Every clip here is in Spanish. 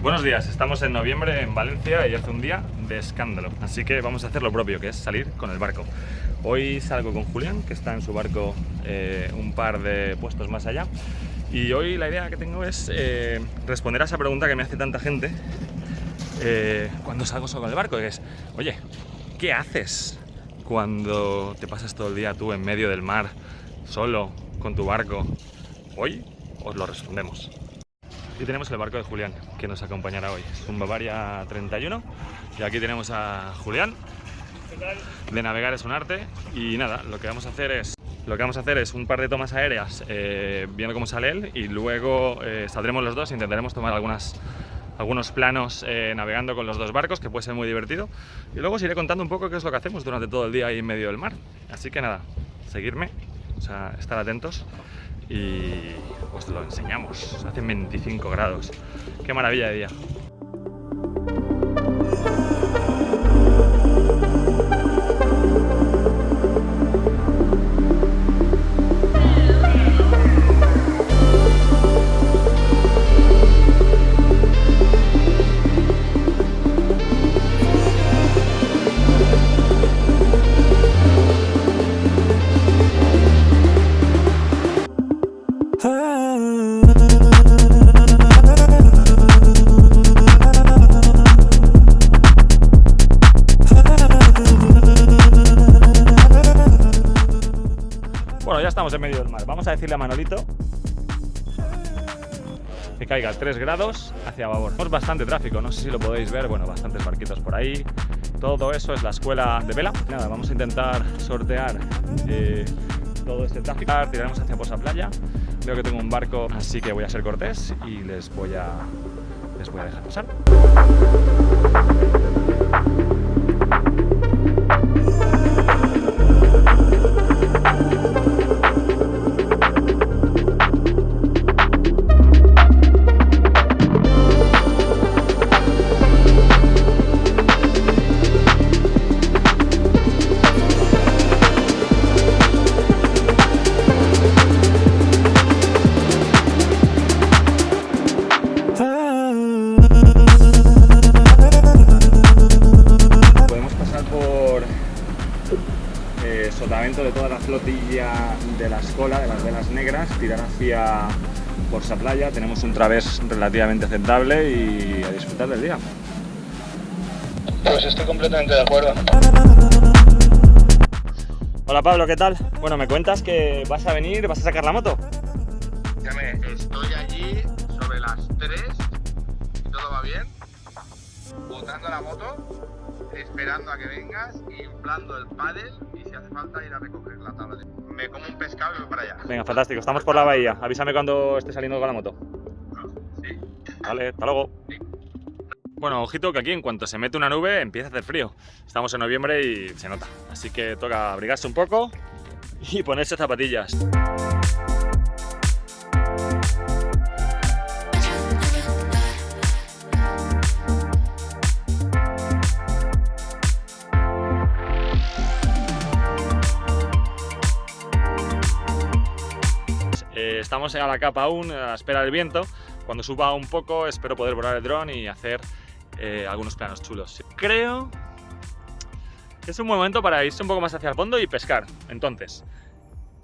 Buenos días, estamos en noviembre en Valencia y hace un día de escándalo, así que vamos a hacer lo propio, que es salir con el barco. Hoy salgo con Julián, que está en su barco un par de puestos más allá, y hoy la idea que tengo es responder a esa pregunta que me hace tanta gente cuando salgo solo con el barco, que es, oye, ¿qué haces cuando te pasas todo el día tú en medio del mar, solo, con tu barco? Hoy os lo respondemos. Y tenemos el barco de Julián, que nos acompañará hoy. Es un Bavaria 31 y aquí tenemos a Julián. De navegar es un arte y nada, lo que vamos a hacer es un par de tomas aéreas viendo cómo sale él, y luego saldremos los dos e intentaremos tomar algunos planos navegando con los dos barcos, que puede ser muy divertido, y luego os iré contando un poco qué es lo que hacemos durante todo el día ahí en medio del mar. Así que nada, seguirme, o sea, estar atentos y os lo enseñamos. Hace 25 grados, qué maravilla de día. Bueno, ya estamos en medio del mar. Vamos a decirle a Manolito que caiga 3 grados hacia babor. Tenemos bastante tráfico, no sé si lo podéis ver, bueno, bastantes barquitos por ahí. Todo eso es la escuela de vela. Nada, vamos a intentar sortear todo este tráfico. Tiraremos hacia Posa Playa. Creo que tengo un barco, así que voy a ser cortés y les voy a dejar pasar. Sotavento de toda la flotilla de la escola, de las velas negras, tirar hacia Posa Playa. Tenemos un través relativamente aceptable y a disfrutar del día. Pues estoy completamente de acuerdo. Hola Pablo, ¿qué tal? Bueno, me cuentas que vas a venir, vas a sacar la moto. Escúchame, estoy allí sobre las 3 y todo va bien, botando la moto, esperando a que vengas y inflando el pádel, y si hace falta ir a recoger la tabla. Me como un pescado y voy para allá. Venga, fantástico, estamos por la bahía. Avísame cuando esté saliendo con la moto. Sí. Vale, hasta luego. Sí. Bueno, ojito que aquí en cuanto se mete una nube empieza a hacer frío. Estamos en noviembre y se nota, así que toca abrigarse un poco y ponerse zapatillas. Estamos a la capa aún, a la espera del viento. Cuando suba un poco espero poder volar el dron y hacer algunos planos chulos. Creo que es un buen momento para irse un poco más hacia el fondo y pescar. Entonces,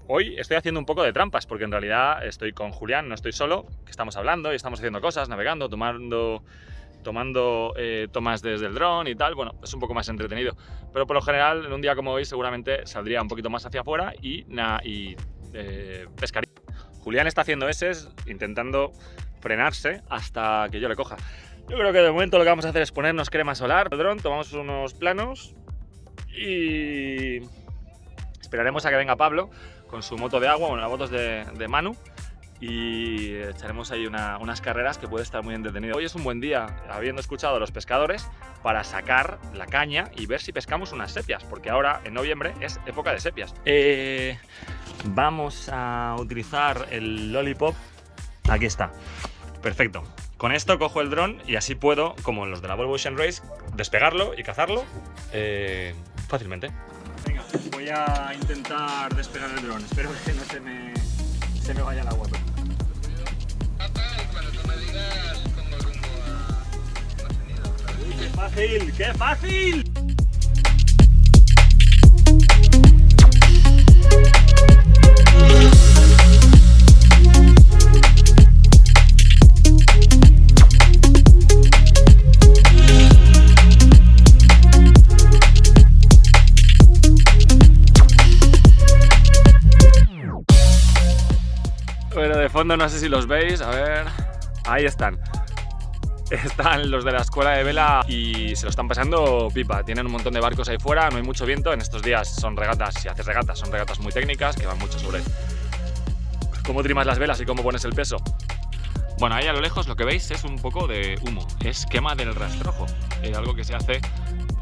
hoy estoy haciendo un poco de trampas, porque en realidad estoy con Julián, no estoy solo, que estamos hablando y estamos haciendo cosas, navegando, tomando tomas desde el dron y tal. Bueno, es un poco más entretenido, pero por lo general en un día como hoy seguramente saldría un poquito más hacia afuera y pescaría. Julián está haciendo eses, intentando frenarse hasta que yo le coja. Yo creo que de momento lo que vamos a hacer es ponernos crema solar al dron, tomamos unos planos y esperaremos a que venga Pablo con su moto de agua, bueno, las motos de Manu, y echaremos ahí unas carreras que puede estar muy entretenido. Hoy es un buen día, habiendo escuchado a los pescadores, para sacar la caña y ver si pescamos unas sepias, porque ahora en noviembre es época de sepias. Vamos a utilizar el Lollipop. Aquí está, perfecto. Con esto cojo el dron y así puedo, como en los de la Volvo Ocean Race, despegarlo y cazarlo fácilmente. Venga, voy a intentar despegar el dron. Espero que no se me vaya el agua. Cuando tú me digas, pongo rumbo a... fácil! ¡Qué fácil! Bueno, de fondo no sé si los veis, a ver... Ahí están. Están los de la escuela de vela y se lo están pasando pipa. Tienen un montón de barcos ahí fuera, no hay mucho viento. En estos días son regatas, si haces regatas, son regatas muy técnicas que van mucho sobre cómo trimas las velas y cómo pones el peso. Bueno, ahí a lo lejos lo que veis es un poco de humo, es quema del rastrojo. Algo que se hace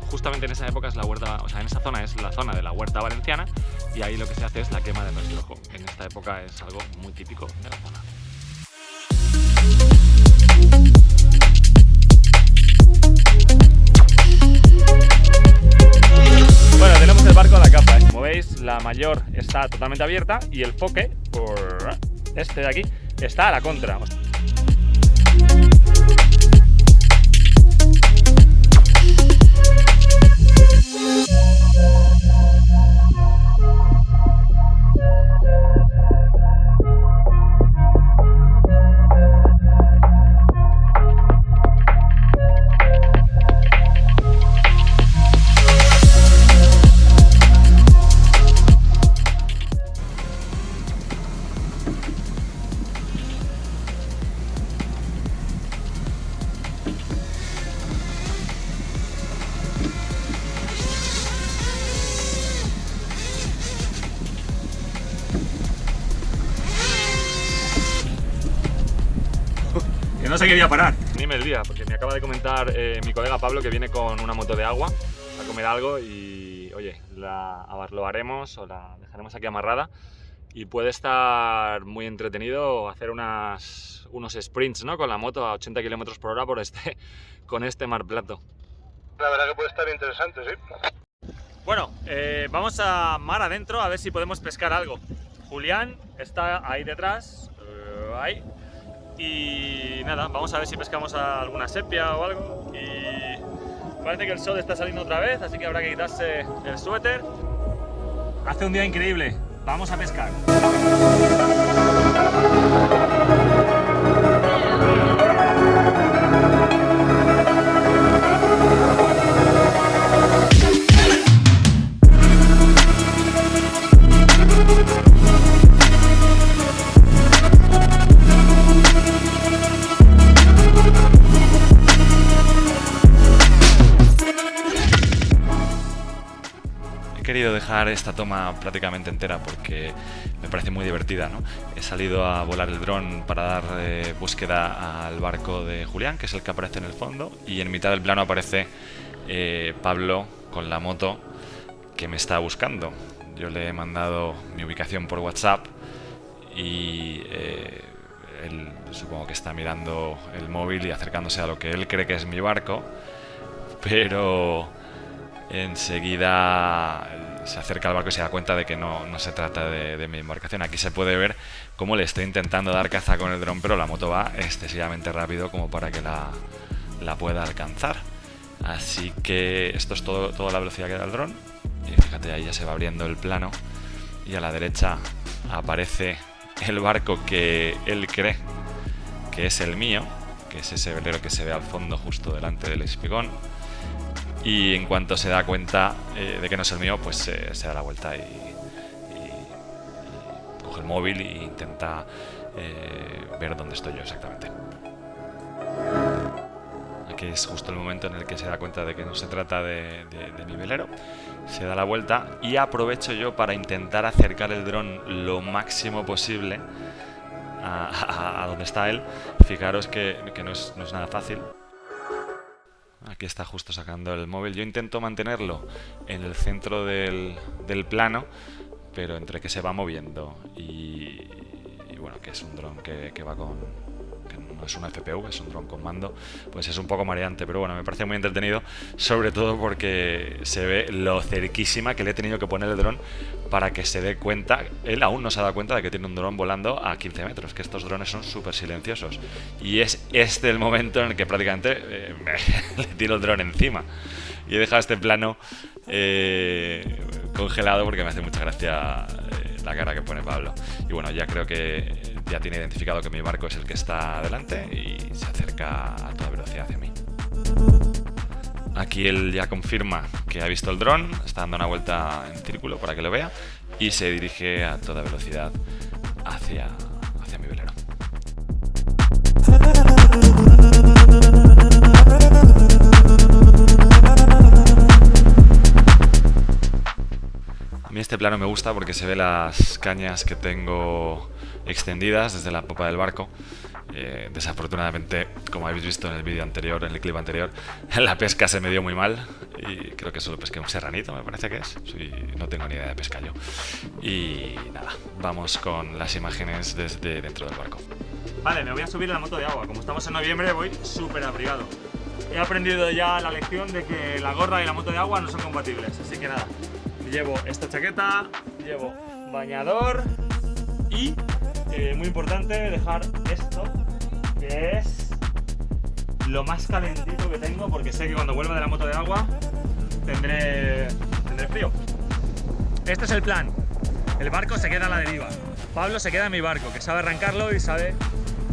justamente en esa época, es la huerta, o sea, en esa zona es la zona de la huerta valenciana y ahí lo que se hace es la quema del rastrojo. En esta época es algo muy típico de la zona. Bueno, tenemos el barco a la capa, como veis la mayor está totalmente abierta y el foque, por este de aquí, está a la contra. No se quería parar. Dime el día, porque me acaba de comentar mi colega Pablo que viene con una moto de agua a comer algo y, oye, lo haremos o la dejaremos aquí amarrada y puede estar muy entretenido hacer unos sprints, ¿no? Con la moto a 80 km por hora con este mar plato. La verdad que puede estar interesante, sí. Bueno, vamos a mar adentro a ver si podemos pescar algo. Julián está ahí detrás, ahí. Y nada, vamos a ver si pescamos alguna sepia o algo. Y parece que el sol está saliendo otra vez, así que habrá que quitarse el suéter. Hace un día increíble, vamos a pescar. He querido dejar esta toma prácticamente entera porque me parece muy divertida, ¿no? He salido a volar el dron para dar búsqueda al barco de Julián, que es el que aparece en el fondo, y en mitad del plano aparece Pablo con la moto que me está buscando. Yo le he mandado mi ubicación por WhatsApp y él supongo que está mirando el móvil y acercándose a lo que él cree que es mi barco, pero enseguida se acerca al barco y se da cuenta de que no se trata de mi embarcación. Aquí se puede ver cómo le estoy intentando dar caza con el dron, pero la moto va excesivamente rápido como para que la pueda alcanzar. Así que esto es toda la velocidad que da el dron. Y fíjate, ahí ya se va abriendo el plano y a la derecha aparece el barco que él cree que es el mío, que es ese velero que se ve al fondo justo delante del espigón. Y en cuanto se da cuenta de que no es el mío, pues se da la vuelta y coge el móvil e intenta ver dónde estoy yo exactamente. Aquí es justo el momento en el que se da cuenta de que no se trata de mi velero. Se da la vuelta y aprovecho yo para intentar acercar el dron lo máximo posible a donde está él. Fijaros que no es nada fácil. Aquí está justo sacando el móvil. Yo intento mantenerlo en el centro del plano, pero entre que se va moviendo y bueno, que es un dron que va con no es un FPV, es un dron con mando, pues es un poco mareante, pero bueno, me parece muy entretenido, sobre todo porque se ve lo cerquísima que le he tenido que poner el dron para que se dé cuenta. Él aún no se ha dado cuenta de que tiene un dron volando a 15 metros, que estos drones son súper silenciosos, y es este el momento en el que prácticamente le tiro el dron encima y he dejado este plano congelado porque me hace mucha gracia la cara que pone Pablo. Y bueno, ya creo que ya tiene identificado que mi barco es el que está delante y se acerca a toda velocidad hacia mí. Aquí él ya confirma que ha visto el dron, está dando una vuelta en círculo para que lo vea y se dirige a toda velocidad hacia mi velero. A mí este plano me gusta porque se ve las cañas que tengo extendidas desde la popa del barco. Desafortunadamente, como habéis visto en el vídeo anterior, en el clip anterior, la pesca se me dio muy mal y creo que solo pesqué un serranito, me parece que es. No tengo ni idea de pesca yo. Y nada, vamos con las imágenes desde dentro del barco. Vale, me voy a subir a la moto de agua. Como estamos en noviembre, voy súper abrigado. He aprendido ya la lección de que la gorra y la moto de agua no son compatibles, así que nada. Llevo esta chaqueta, llevo bañador y, muy importante, dejar esto, que es lo más calentito que tengo, porque sé que cuando vuelva de la moto de agua tendré frío. Este es el plan. El barco se queda a la deriva. Pablo se queda en mi barco, que sabe arrancarlo y sabe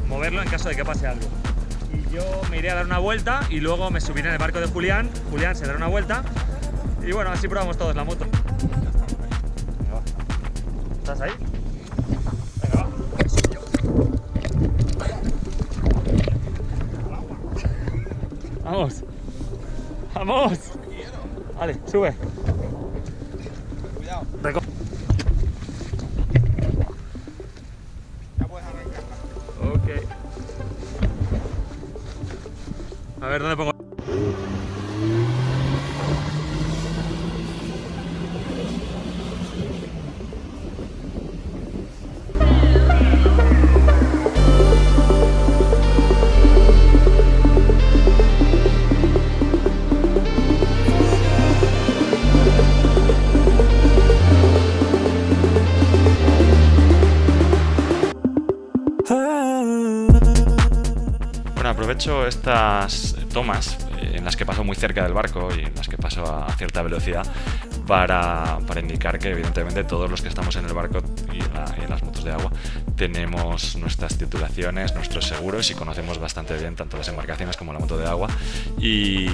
moverlo en caso de que pase algo. Y yo me iré a dar una vuelta y luego me subiré en el barco de Julián. Julián se dará una vuelta. Y bueno, así probamos todos la moto. Venga, va. ¿Estás ahí? Venga, va. Vamos. Vamos. Vale, sube. Cuidado. Ya puedes arrancarla. Ok. A ver, ¿dónde pongo? Bueno, aprovecho estas tomas en las que paso muy cerca del barco y en las que paso a cierta velocidad para indicar que evidentemente todos los que estamos en el barco y en las motos de agua tenemos nuestras titulaciones, nuestros seguros y conocemos bastante bien tanto las embarcaciones como la moto de agua y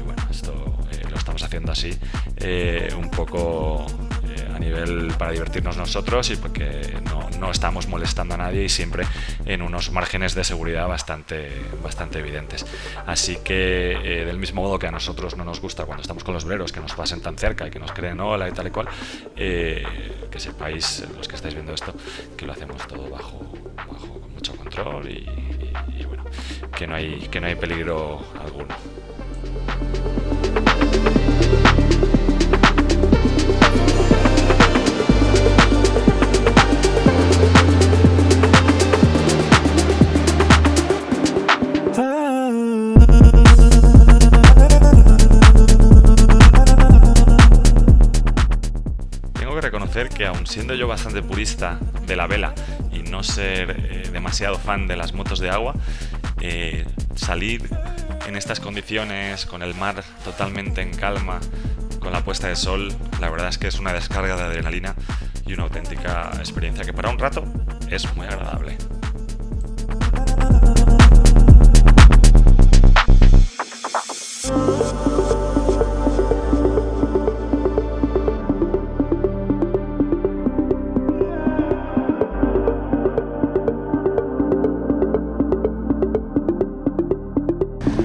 bueno, esto lo estamos haciendo así un poco a nivel para divertirnos nosotros y porque no estamos molestando a nadie y siempre en unos márgenes de seguridad bastante evidentes. Así que del mismo modo que a nosotros no nos gusta cuando estamos con los veleros que nos pasen tan cerca y que nos creen hola y tal y cual, que sepáis los que estáis viendo esto que lo hacemos todo bajo con mucho control y bueno, que no hay peligro alguno. Que aun siendo yo bastante purista de la vela y no ser demasiado fan de las motos de agua, salir en estas condiciones con el mar totalmente en calma, con la puesta de sol, la verdad es que es una descarga de adrenalina y una auténtica experiencia que para un rato es muy agradable.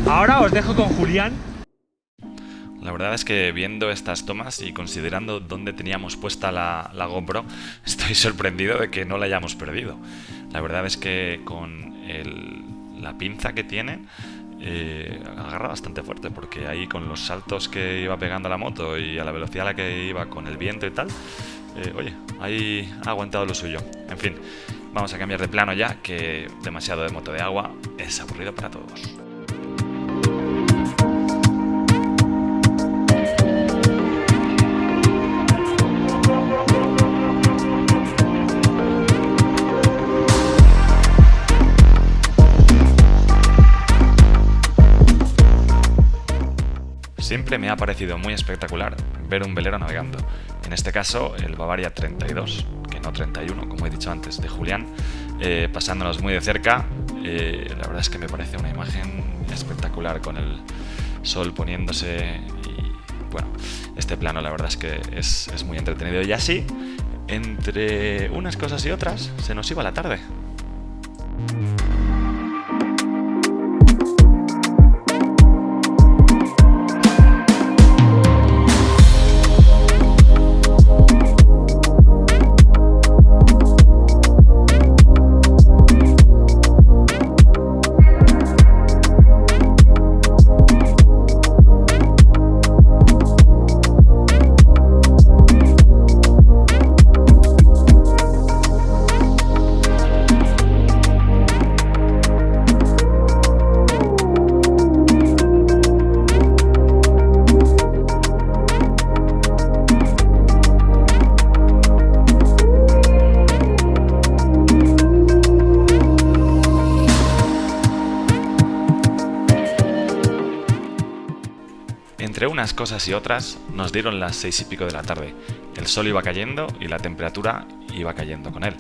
Ahora os dejo con Julián. La verdad es que viendo estas tomas y considerando dónde teníamos puesta la GoPro, estoy sorprendido de que no la hayamos perdido. La verdad es que con la pinza que tiene, agarra bastante fuerte, porque ahí con los saltos que iba pegando la moto y a la velocidad a la que iba con el viento y tal, oye, ahí ha aguantado lo suyo. En fin, vamos a cambiar de plano ya, que demasiado de moto de agua es aburrido para todos. Siempre me ha parecido muy espectacular ver un velero navegando, en este caso el Bavaria 32, que no 31, como he dicho antes, de Julián, pasándonos muy de cerca. La verdad es que me parece una imagen espectacular con el sol poniéndose y bueno, este plano la verdad es que es muy entretenido. Y así, entre unas cosas y otras, se nos iba la tarde. Entre unas cosas y otras, nos dieron las 6 y pico de la tarde. El sol iba cayendo y la temperatura iba cayendo con él.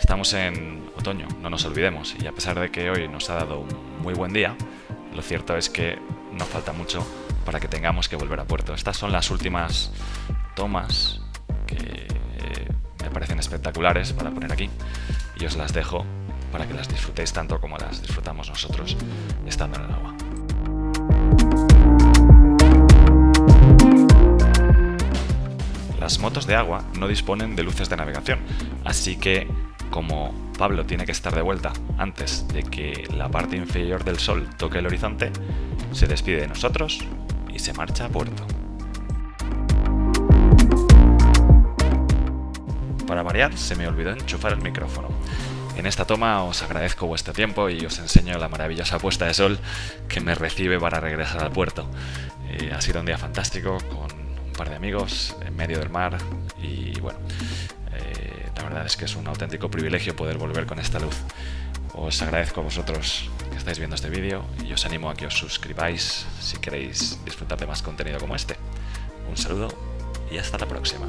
Estamos en otoño, no nos olvidemos, y a pesar de que hoy nos ha dado un muy buen día, lo cierto es que nos falta mucho para que tengamos que volver a puerto. Estas son las últimas tomas que me parecen espectaculares para poner aquí, y os las dejo para que las disfrutéis tanto como las disfrutamos nosotros estando en el agua. Las motos de agua no disponen de luces de navegación, así que como Pablo tiene que estar de vuelta antes de que la parte inferior del sol toque el horizonte, se despide de nosotros y se marcha a puerto. Para variar, se me olvidó enchufar el micrófono. En esta toma os agradezco vuestro tiempo y os enseño la maravillosa puesta de sol que me recibe para regresar al puerto. Ha sido un día fantástico con un par de amigos en medio del mar y bueno, la verdad es que es un auténtico privilegio poder volver con esta luz. Os agradezco a vosotros que estáis viendo este vídeo y os animo a que os suscribáis si queréis disfrutar de más contenido como este. Un saludo y hasta la próxima.